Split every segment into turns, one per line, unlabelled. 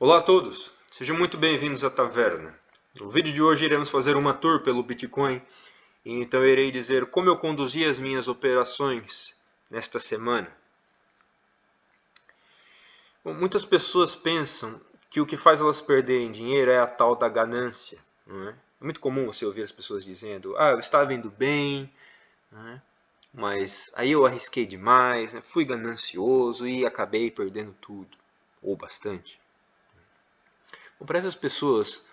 Olá a todos, sejam muito bem-vindos à Taverna. No vídeo de hoje iremos fazer uma tour pelo Bitcoin, e então eu irei dizer como eu conduzi as minhas operações nesta semana. Bom, muitas pessoas pensam que o que faz elas perderem dinheiro é a tal da ganância. Não é? É muito comum você ouvir as pessoas dizendo: eu estava indo bem, não é? Mas aí eu arrisquei demais, né? Fui ganancioso e acabei perdendo tudo, ou bastante. Bom, para essas pessoas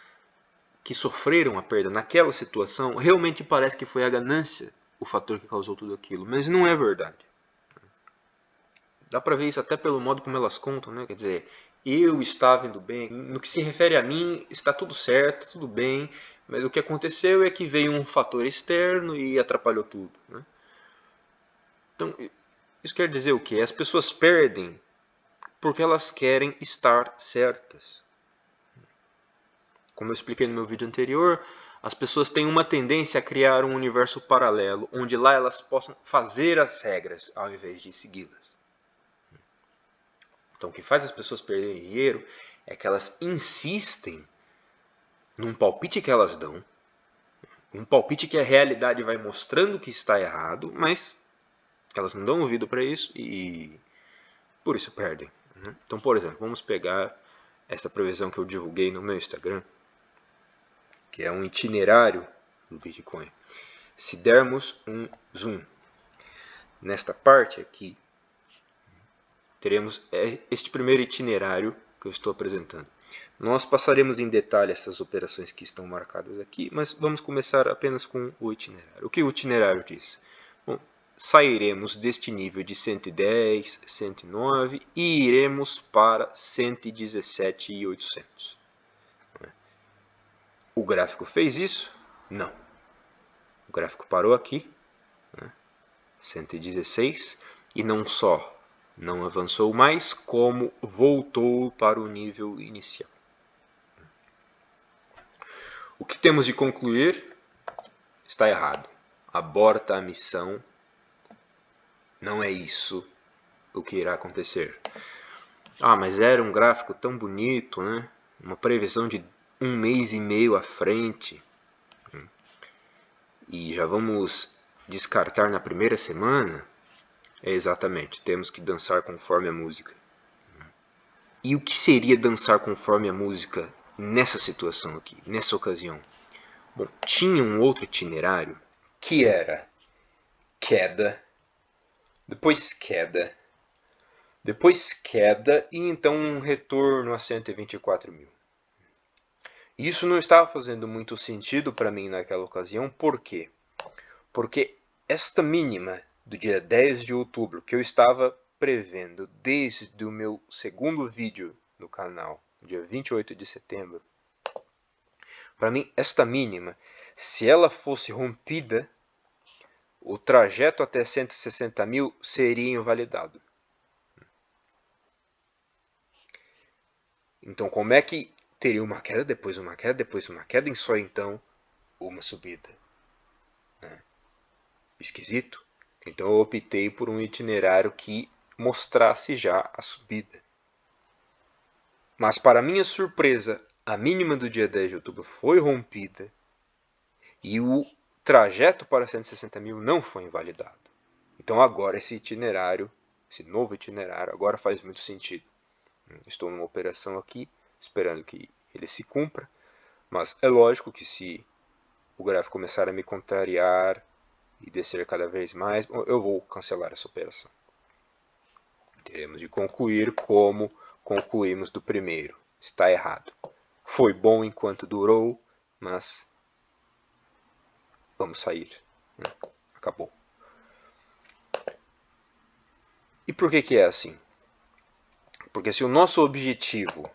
que sofreram a perda naquela situação, realmente parece que foi a ganância o fator que causou tudo aquilo, mas não é verdade. Dá para ver isso até pelo modo como elas contam, né? Quer dizer, eu estava indo bem, no que se refere a mim, está tudo certo, tudo bem, mas o que aconteceu é que veio um fator externo e atrapalhou tudo, né? Então, isso quer dizer o quê? As pessoas perdem porque elas querem estar certas. Como eu expliquei no meu vídeo anterior, as pessoas têm uma tendência a criar um universo paralelo, onde lá elas possam fazer as regras ao invés de segui-las. Então o que faz as pessoas perderem dinheiro é que elas insistem num palpite que elas dão, um palpite que a realidade vai mostrando que está errado, mas elas não dão ouvido para isso e por isso perdem. Então, por exemplo, vamos pegar esta previsão que eu divulguei no meu Instagram, que é um itinerário do Bitcoin. Se dermos um zoom nesta parte aqui, teremos este primeiro itinerário que eu estou apresentando. Nós passaremos em detalhe essas operações que estão marcadas aqui, mas vamos começar apenas com o itinerário. O que o itinerário diz? Bom, sairemos deste nível de 110, 109 e iremos para 117.800. O gráfico fez isso? Não. O gráfico parou aqui, 116, e não só não avançou mais, como voltou para o nível inicial. O que temos de concluir? Está errado. Aborta a missão. Não é isso o que irá acontecer. Mas era um gráfico tão bonito, né? Uma previsão de 1 mês e meio à frente. E já vamos descartar na primeira semana? Exatamente, temos que dançar conforme a música. E o que seria dançar conforme a música nessa situação aqui, nessa ocasião? Bom, tinha um outro itinerário que era queda, depois queda, e então um retorno a 124 mil. Isso não estava fazendo muito sentido para mim naquela ocasião, por quê? Porque esta mínima do dia 10 de outubro, que eu estava prevendo desde o meu segundo vídeo no canal, dia 28 de setembro, para mim, esta mínima, se ela fosse rompida, o trajeto até 160 mil seria invalidado. Então, como é que teria uma queda, depois uma queda, depois uma queda, e só então uma subida? Esquisito. Então, eu optei por um itinerário que mostrasse já a subida. Mas, para minha surpresa, a mínima do dia 10 de outubro foi rompida e o trajeto para 160 mil não foi invalidado. Então agora esse itinerário, esse novo itinerário, agora faz muito sentido. Estou numa operação aqui, esperando que ele se cumpra, mas é lógico que se o gráfico começar a me contrariar e descer cada vez mais, eu vou cancelar essa operação. Teremos de concluir como concluímos do primeiro. Está errado. Foi bom enquanto durou, mas vamos sair. Acabou. E por que é assim? Porque se o nosso objetivo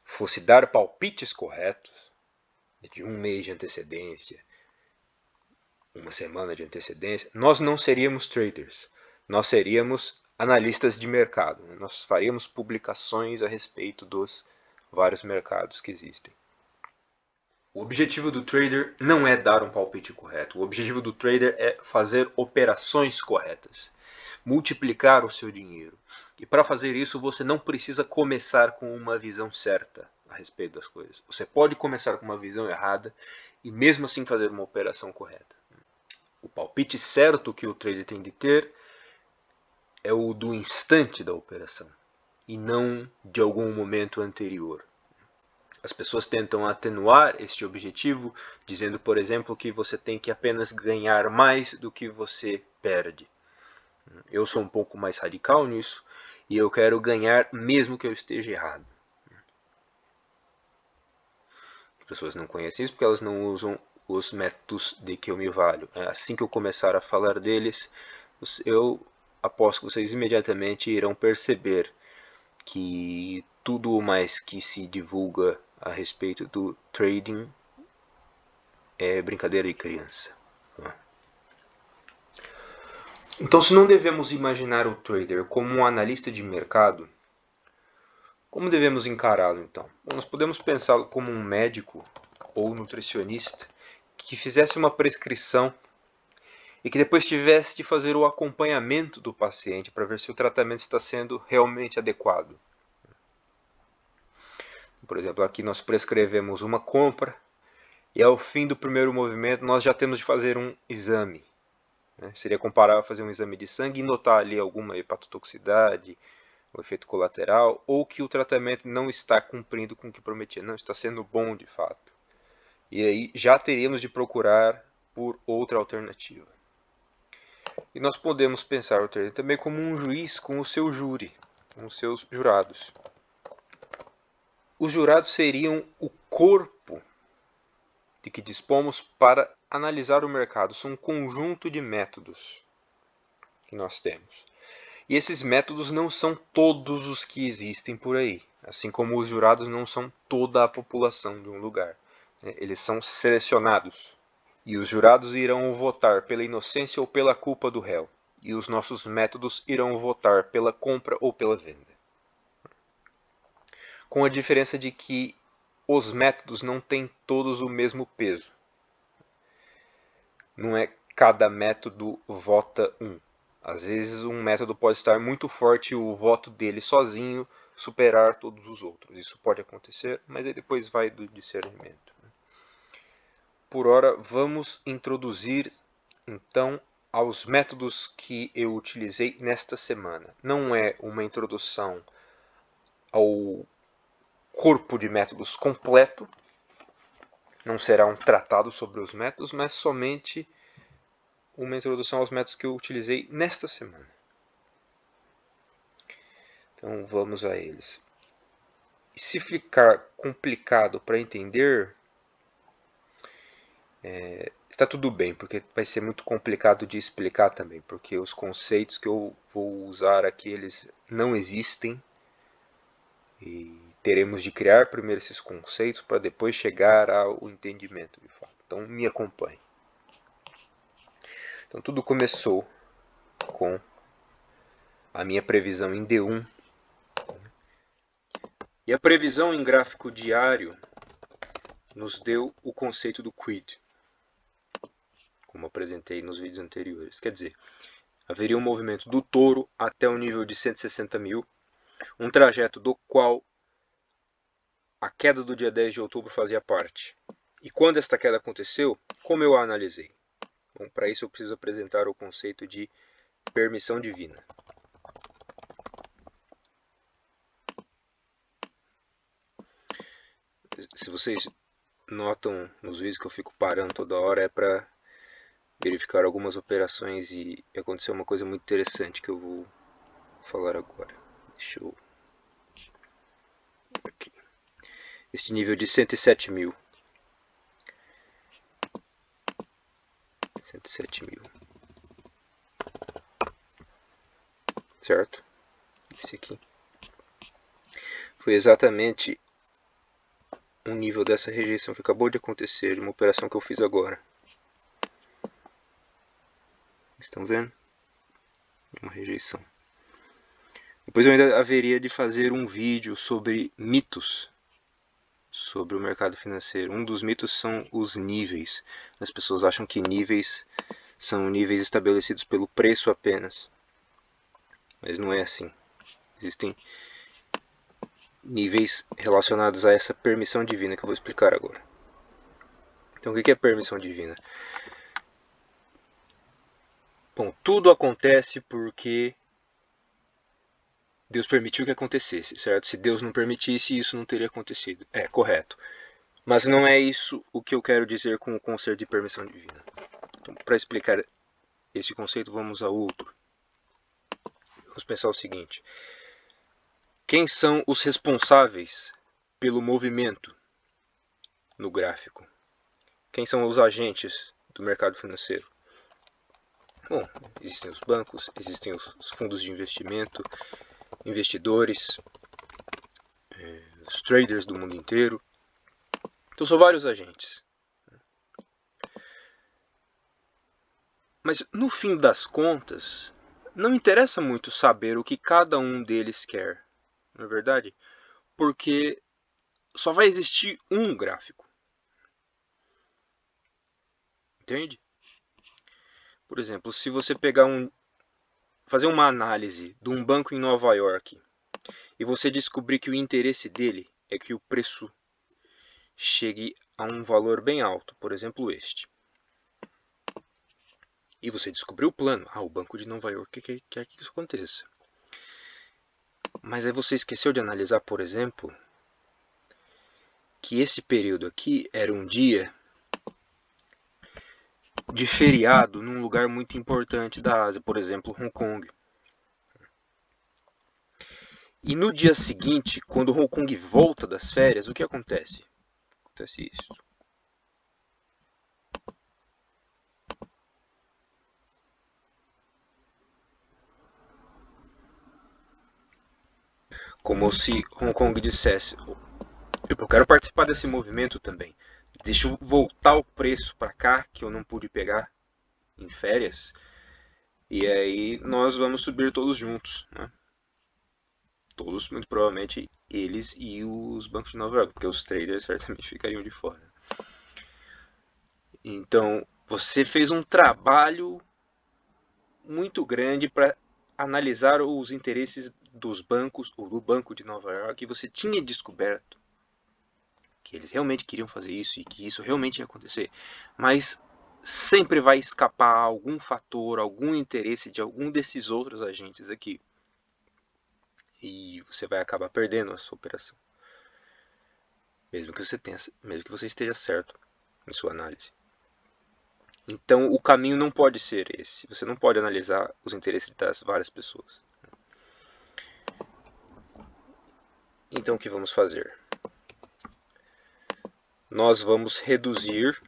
fosse dar palpites corretos, de 1 mês de antecedência, 1 semana de antecedência, nós não seríamos traders. Nós seríamos analistas de mercado. Nós faríamos publicações a respeito dos vários mercados que existem. O objetivo do trader não é dar um palpite correto. O objetivo do trader é fazer operações corretas. multiplicar o seu dinheiro. E para fazer isso, você não precisa começar com uma visão certa a respeito das coisas. Você pode começar com uma visão errada e mesmo assim fazer uma operação correta. O palpite certo que o trader tem de ter é o do instante da operação e não de algum momento anterior. As pessoas tentam atenuar este objetivo, dizendo, por exemplo, que você tem que apenas ganhar mais do que você perde. Eu sou um pouco mais radical nisso e eu quero ganhar mesmo que eu esteja errado. As pessoas não conhecem isso porque elas não usam os métodos de que eu me valho. Assim que eu começar a falar deles, eu aposto que vocês imediatamente irão perceber que tudo mais que se divulga a respeito do trading é brincadeira de criança. Então, se não devemos imaginar o trader como um analista de mercado, como devemos encará-lo então? Bom, nós podemos pensá-lo como um médico ou nutricionista que fizesse uma prescrição e que depois tivesse de fazer o acompanhamento do paciente para ver se o tratamento está sendo realmente adequado. Por exemplo, aqui nós prescrevemos uma compra e ao fim do primeiro movimento nós já temos de fazer um exame. Seria comparável a fazer um exame de sangue e notar ali alguma hepatotoxicidade, o efeito colateral, ou que o tratamento não está cumprindo com o que prometia, não está sendo bom de fato. E aí já teríamos de procurar por outra alternativa. E nós podemos pensar o trader também como um juiz com o seu júri, com os seus jurados. Os jurados seriam o corpo de que dispomos para analisar o mercado. São um conjunto de métodos que nós temos. E esses métodos não são todos os que existem por aí. Assim como os jurados não são toda a população de um lugar. Eles são selecionados. E os jurados irão votar pela inocência ou pela culpa do réu. E os nossos métodos irão votar pela compra ou pela venda. Com a diferença de que os métodos não têm todos o mesmo peso. Não é cada método vota um. Às vezes um método pode estar muito forte e o voto dele sozinho superar todos os outros. Isso pode acontecer, mas aí depois vai do discernimento. Por ora, vamos introduzir então aos métodos que eu utilizei nesta semana. Não é uma introdução ao corpo de métodos completo, não será um tratado sobre os métodos, mas somente uma introdução aos métodos que eu utilizei nesta semana. Então vamos a eles. E se ficar complicado para entender, está tudo bem, porque vai ser muito complicado de explicar também, porque os conceitos que eu vou usar aqui, eles não existem, e teremos de criar primeiro esses conceitos para depois chegar ao entendimento de fato. Então me acompanhe. Então tudo começou com a minha previsão em D1. E a previsão em gráfico diário nos deu o conceito do quid, como apresentei nos vídeos anteriores. Quer dizer, haveria um movimento do touro até o nível de 160 mil, um trajeto do qual a queda do dia 10 de outubro fazia parte. E quando esta queda aconteceu, como eu a analisei? Bom, para isso eu preciso apresentar o conceito de permissão divina. Se vocês notam nos vídeos que eu fico parando toda hora, é para verificar algumas operações e aconteceu uma coisa muito interessante que eu vou falar agora. Deixa eu... Aqui. Este nível de 107 mil. 107 mil. Certo? Esse aqui. Foi exatamente um nível dessa rejeição que acabou de acontecer, de uma operação que eu fiz agora. Estão vendo? Uma rejeição. Depois eu ainda haveria de fazer um vídeo sobre mitos sobre o mercado financeiro. Um dos mitos são os níveis. As pessoas acham que níveis são níveis estabelecidos pelo preço apenas. mas não é assim. Existem níveis relacionados a essa permissão divina que eu vou explicar agora. Então, o que é permissão divina? Bom, tudo acontece porque Deus permitiu que acontecesse, certo? Se Deus não permitisse, isso não teria acontecido. É, correto. Mas não é isso o que eu quero dizer com o conceito de permissão divina. Então, para explicar esse conceito, vamos a outro. Vamos pensar o seguinte. Quem são os responsáveis pelo movimento no gráfico? Quem são os agentes do mercado financeiro? Bom, existem os bancos, existem os fundos de investimento, investidores, os traders do mundo inteiro. Então são vários agentes. Mas no fim das contas, não interessa muito saber o que cada um deles quer, não é verdade? Porque só vai existir um gráfico. Entende? Por exemplo, se você pegar fazer uma análise de um banco em Nova York e você descobrir que o interesse dele é que o preço chegue a um valor bem alto, por exemplo este. E você descobriu o plano. O Banco de Nova York quer que isso aconteça. Mas aí você esqueceu de analisar, por exemplo, que esse período aqui era um dia de feriado num lugar muito importante da Ásia, por exemplo, Hong Kong. E no dia seguinte, quando Hong Kong volta das férias, o que acontece? Acontece isso. Como se Hong Kong dissesse: eu quero participar desse movimento também. Deixa eu voltar o preço para cá, que eu não pude pegar em férias. E aí nós vamos subir todos juntos, né? Todos, muito provavelmente, eles e os bancos de Nova York, porque os traders certamente ficariam de fora. Então, você fez um trabalho muito grande para analisar os interesses dos bancos, ou do Banco de Nova York, e você tinha descoberto que eles realmente queriam fazer isso e que isso realmente ia acontecer. Mas sempre vai escapar algum fator, algum interesse de algum desses outros agentes aqui. E você vai acabar perdendo a sua operação. Mesmo que você esteja certo em sua análise. Então o caminho não pode ser esse. Você não pode analisar os interesses das várias pessoas. Então o que vamos fazer? Nós vamos reduzir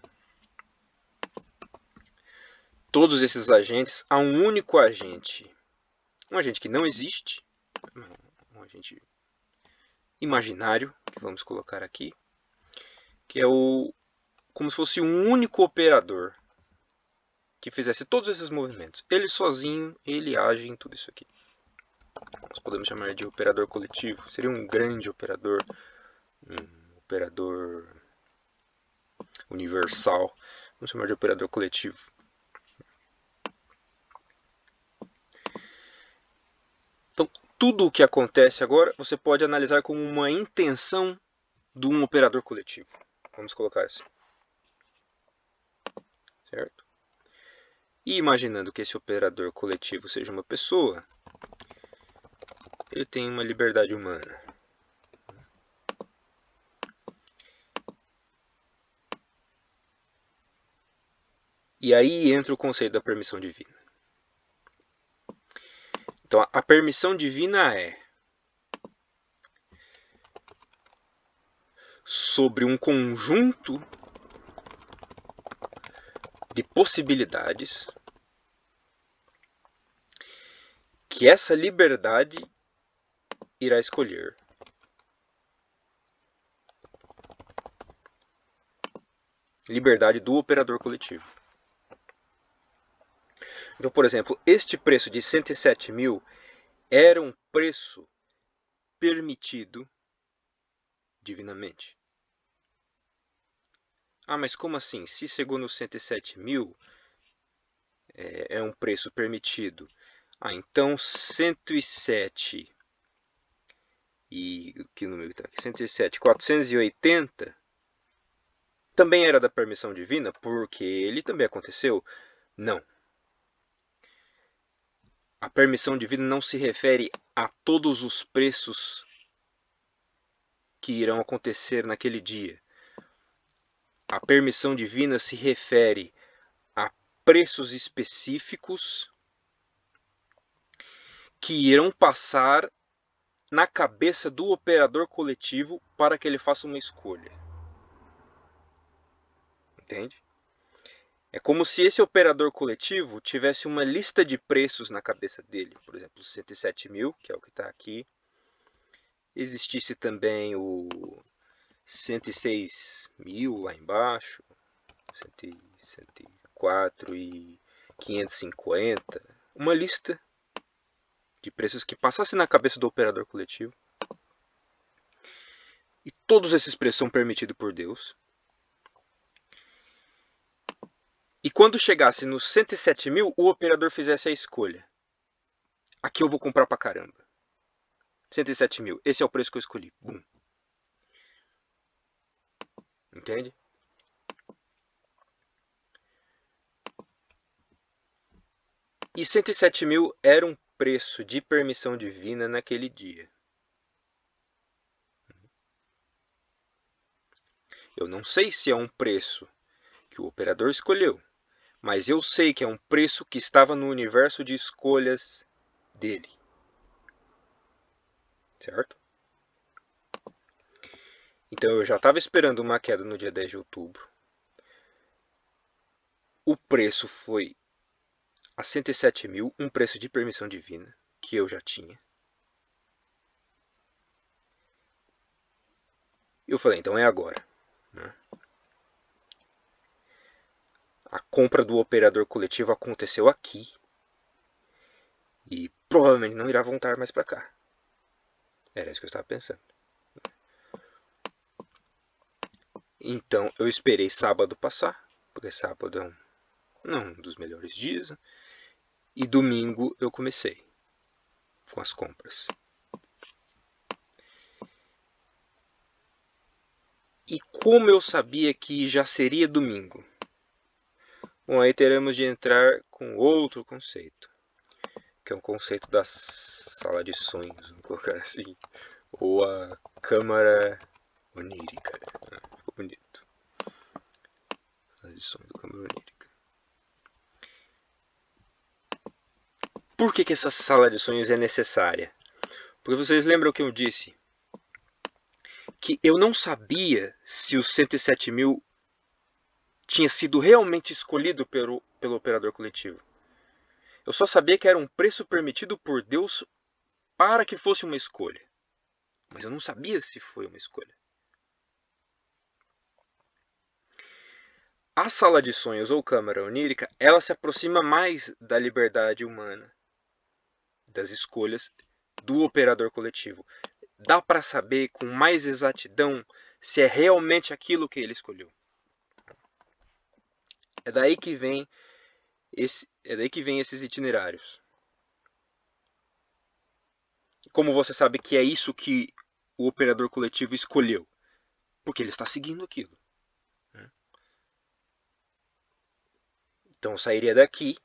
todos esses agentes a um único agente. Um agente que não existe, um agente imaginário, que vamos colocar aqui, que é como se fosse um único operador que fizesse todos esses movimentos. Ele sozinho, ele age em tudo isso aqui. Nós podemos chamar de operador coletivo. Seria um grande operador, um operador universal. Vamos chamar de operador coletivo. Então, tudo o que acontece agora, você pode analisar como uma intenção de um operador coletivo. Vamos colocar assim. Certo? E imaginando que esse operador coletivo seja uma pessoa, ele tem uma liberdade humana. E aí entra o conceito da permissão divina. Então, a permissão divina é sobre um conjunto de possibilidades que essa liberdade irá escolher. Liberdade do operador coletivo. Então, por exemplo, este preço de 107 mil era um preço permitido divinamente. Mas como assim? Se chegou nos 107 mil, é um preço permitido. Então 107 e que número está aqui? 107, 480 também era da permissão divina, porque ele também aconteceu? Não. A permissão divina não se refere a todos os preços que irão acontecer naquele dia. A permissão divina se refere a preços específicos que irão passar na cabeça do operador coletivo para que ele faça uma escolha. Entende? É como se esse operador coletivo tivesse uma lista de preços na cabeça dele. Por exemplo, 107 mil, que é o que está aqui. Existisse também o 106 mil lá embaixo. 104 e 550. Uma lista de preços que passasse na cabeça do operador coletivo. E todos esses preços são permitidos por Deus. E quando chegasse nos 107 mil, o operador fizesse a escolha. Aqui eu vou comprar pra caramba. 107 mil, esse é o preço que eu escolhi. Bum. Entende? E 107 mil era um preço de permissão divina naquele dia. Eu não sei se é um preço que o operador escolheu, mas eu sei que é um preço que estava no universo de escolhas dele. Certo? Então eu já estava esperando uma queda no dia 10 de outubro. O preço foi a 107 mil, um preço de permissão divina, que eu já tinha. Eu falei, então é agora. Né? A compra do operador coletivo aconteceu aqui. E provavelmente não irá voltar mais para cá. Era isso que eu estava pensando. Então eu esperei sábado passar, porque sábado é um dos melhores dias. E domingo eu comecei com as compras. E como eu sabia que já seria domingo? Bom, aí teremos de entrar com outro conceito, que é um conceito da sala de sonhos, vamos colocar assim, ou a câmara onírica. Ficou bonito. Sala de sonhos da câmara onírica. Por que essa sala de sonhos é necessária? Porque vocês lembram que eu disse que eu não sabia se os 107 mil tinha sido realmente escolhido pelo operador coletivo. Eu só sabia que era um preço permitido por Deus para que fosse uma escolha. Mas eu não sabia se foi uma escolha. A sala de sonhos ou câmara onírica, ela se aproxima mais da liberdade humana, das escolhas do operador coletivo. Dá para saber com mais exatidão se é realmente aquilo que ele escolheu. É daí que vem esses itinerários. Como você sabe que é isso que o operador coletivo escolheu? Porque ele está seguindo aquilo. Então eu sairia daqui,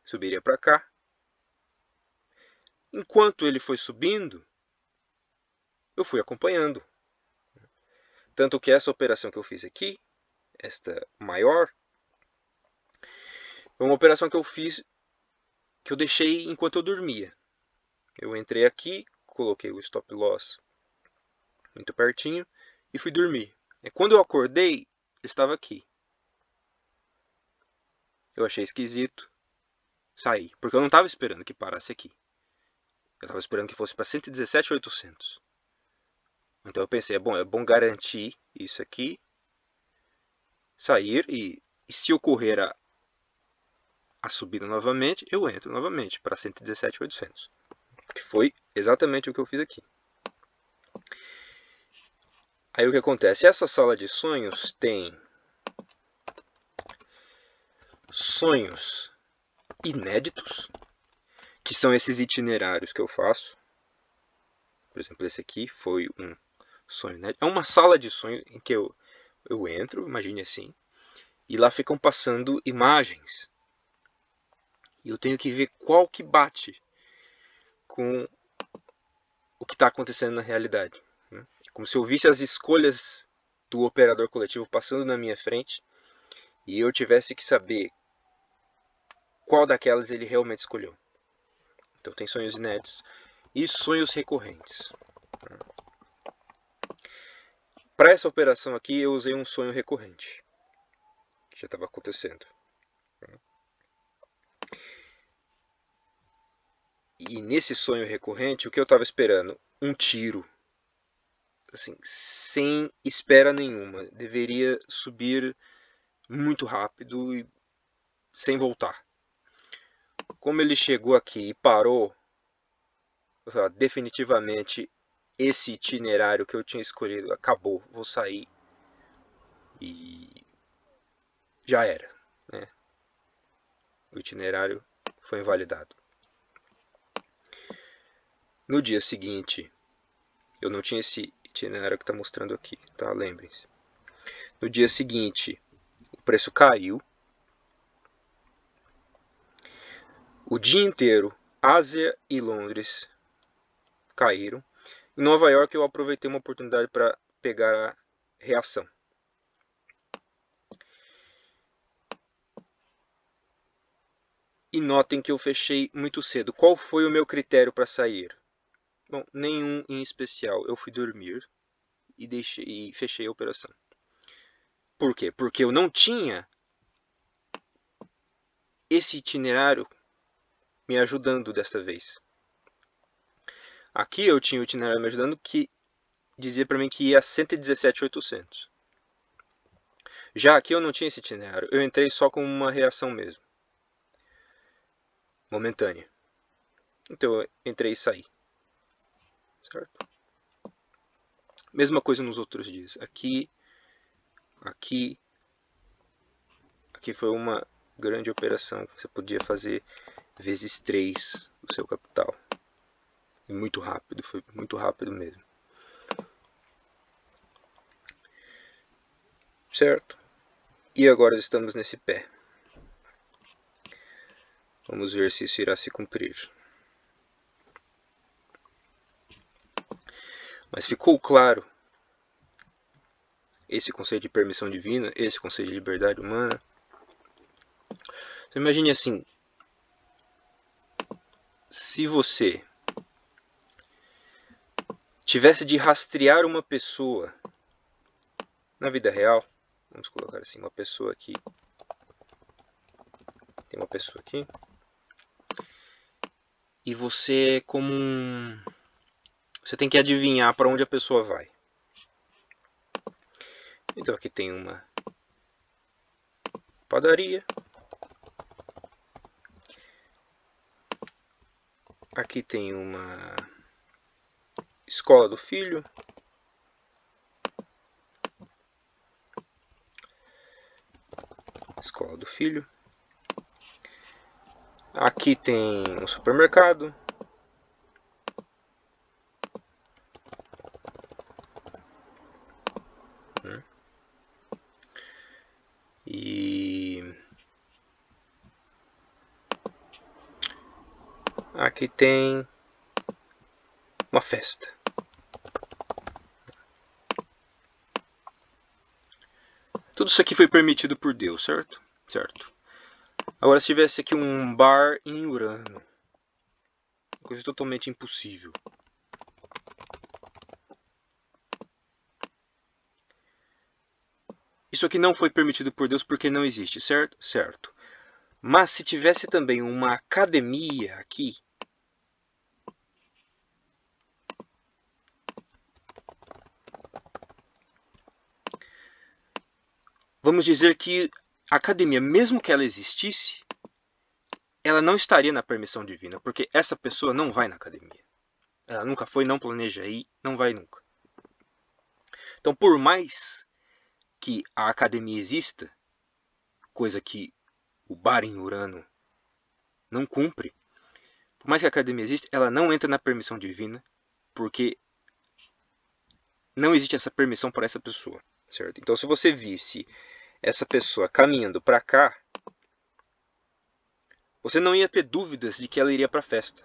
subiria para cá. Enquanto ele foi subindo, eu fui acompanhando. Tanto que essa operação que eu fiz aqui, esta maior, foi uma operação que eu fiz, que eu deixei enquanto eu dormia. Eu entrei aqui, coloquei o stop loss muito pertinho e fui dormir. E quando eu acordei, ele estava aqui. Eu achei esquisito, saí, porque eu não estava esperando que parasse aqui. Eu estava esperando que fosse para 117.800. Então eu pensei, é bom garantir isso aqui, sair e se ocorrer a subida novamente, eu entro novamente para 117.800. Que foi exatamente o que eu fiz aqui. Aí o que acontece? Essa sala de sonhos tem sonhos inéditos, que são esses itinerários que eu faço. Por exemplo, esse aqui foi um sonho inédito. É uma sala de sonho em que eu entro, imagine assim, e lá ficam passando imagens. E eu tenho que ver qual que bate com o que está acontecendo na realidade. É como se eu visse as escolhas do operador coletivo passando na minha frente e eu tivesse que saber qual daquelas ele realmente escolheu. Então tem sonhos inéditos e sonhos recorrentes. Para essa operação aqui eu usei um sonho recorrente, que já estava acontecendo. E nesse sonho recorrente, o que eu estava esperando? Um tiro. Assim, sem espera nenhuma. Deveria subir muito rápido e sem voltar. Como ele chegou aqui e parou, definitivamente esse itinerário que eu tinha escolhido acabou, vou sair e já era, né? O itinerário foi invalidado. No dia seguinte, eu não tinha esse itinerário que está mostrando aqui, tá? Lembrem-se. No dia seguinte, o preço caiu. O dia inteiro, Ásia e Londres caíram. Em Nova York eu aproveitei uma oportunidade para pegar a reação. E notem que eu fechei muito cedo. Qual foi o meu critério para sair? Bom, nenhum em especial. Eu fui dormir e fechei a operação. Por quê? Porque eu não tinha esse itinerário me ajudando desta vez. Aqui eu tinha o itinerário me ajudando que dizia para mim que ia a 117.800. Já aqui eu não tinha esse itinerário. Eu entrei só com uma reação mesmo. Momentânea. Então eu entrei e saí. Certo? Mesma coisa nos outros dias. Aqui foi uma grande operação. Você podia fazer vezes 3 o seu capital. E muito rápido, foi muito rápido mesmo. Certo? E agora estamos nesse pé. Vamos ver se isso irá se cumprir. Mas ficou claro esse conceito de permissão divina, esse conceito de liberdade humana. Então, imagine assim, se você tivesse de rastrear uma pessoa na vida real, vamos colocar assim, uma pessoa aqui, tem uma pessoa aqui, e você você tem que adivinhar para onde a pessoa vai. Então aqui tem uma padaria, aqui tem uma escola do filho, aqui tem um supermercado, e aqui tem uma festa. Tudo isso aqui foi permitido por Deus, certo? Certo. Agora, se tivesse aqui um bar em Urano, coisa totalmente impossível. Isso aqui não foi permitido por Deus porque não existe, certo? Certo. Mas se tivesse também uma academia aqui, vamos dizer que a academia, mesmo que ela existisse, ela não estaria na permissão divina, porque essa pessoa não vai na academia. Ela nunca foi, não planeja ir, não vai nunca. Então, por mais que a academia exista, coisa que o bar em Urano não cumpre. Por mais que a academia exista, ela não entra na permissão divina, porque não existe essa permissão para essa pessoa, certo? Então, se você visse essa pessoa caminhando para cá, você não ia ter dúvidas de que ela iria para a festa,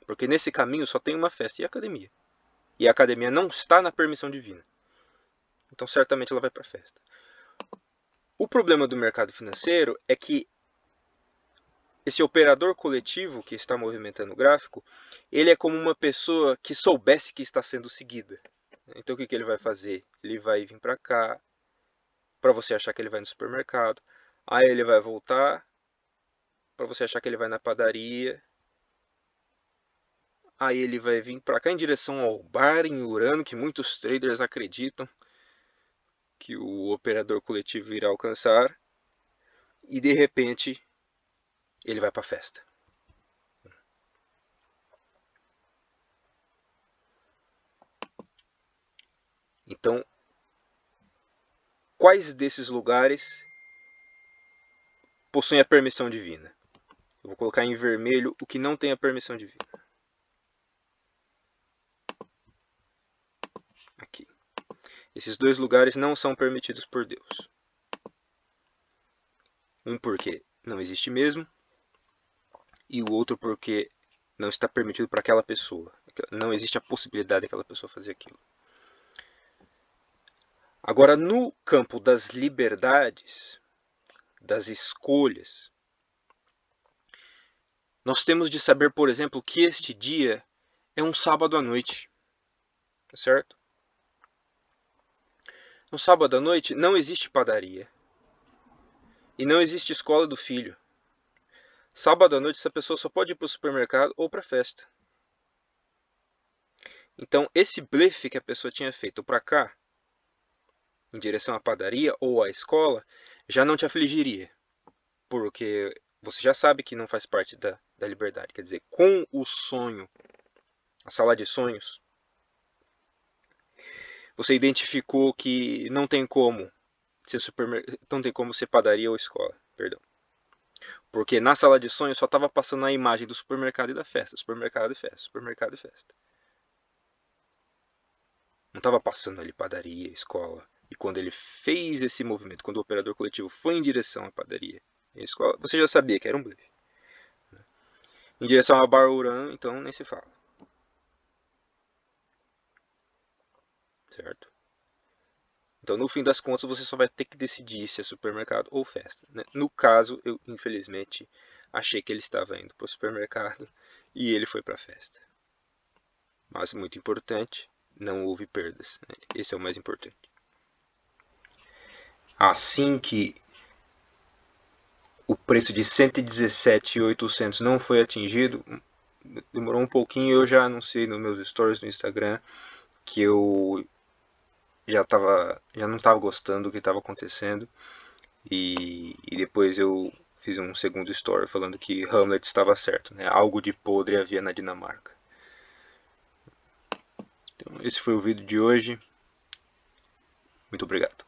porque nesse caminho só tem uma festa e a academia. E a academia não está na permissão divina. Então, certamente ela vai para a festa. O problema do mercado financeiro é que esse operador coletivo que está movimentando o gráfico, ele é como uma pessoa que soubesse que está sendo seguida. Então, o que ele vai fazer? Ele vai vir para cá, para você achar que ele vai no supermercado. Aí ele vai voltar, para você achar que ele vai na padaria. Aí ele vai vir para cá em direção ao bar em Urano, que muitos traders acreditam que o operador coletivo irá alcançar. E de repente, ele vai para a festa. Então, quais desses lugares possuem a permissão divina? Eu vou colocar em vermelho o que não tem a permissão divina. Aqui. Esses dois lugares não são permitidos por Deus. Um porque não existe mesmo, e o outro porque não está permitido para aquela pessoa. Não existe a possibilidade daquela pessoa fazer aquilo. Agora, no campo das liberdades, das escolhas, nós temos de saber, por exemplo, que este dia é um sábado à noite. Certo? No sábado à noite não existe padaria. E não existe escola do filho. Sábado à noite essa pessoa só pode ir para o supermercado ou para a festa. Então esse blefe que a pessoa tinha feito para cá, em direção à padaria ou à escola, já não te afligiria. Porque você já sabe que não faz parte da liberdade. Quer dizer, com o sonho, a sala de sonhos, você identificou que não tem como ser não tem como ser padaria ou escola, perdão. Porque na sala de sonhos só estava passando a imagem do supermercado e da festa, supermercado e festa, supermercado e festa. Não estava passando ali padaria, escola. E quando ele fez esse movimento, quando o operador coletivo foi em direção à padaria e à escola, você já sabia que era um blefe. Em direção a Bar Uran, então nem se fala. Certo? Então, no fim das contas, você só vai ter que decidir se é supermercado ou festa. Né? No caso, eu infelizmente achei que ele estava indo para o supermercado e ele foi para a festa. Mas, muito importante, não houve perdas. Né? Esse é o mais importante. Assim que o preço de 117.800 não foi atingido, demorou um pouquinho, eu já anunciei nos meus stories no Instagram que eu já não estava gostando do que estava acontecendo e depois eu fiz um segundo story falando que Hamlet estava certo, né? Algo de podre havia na Dinamarca. Então, esse foi o vídeo de hoje. Muito obrigado.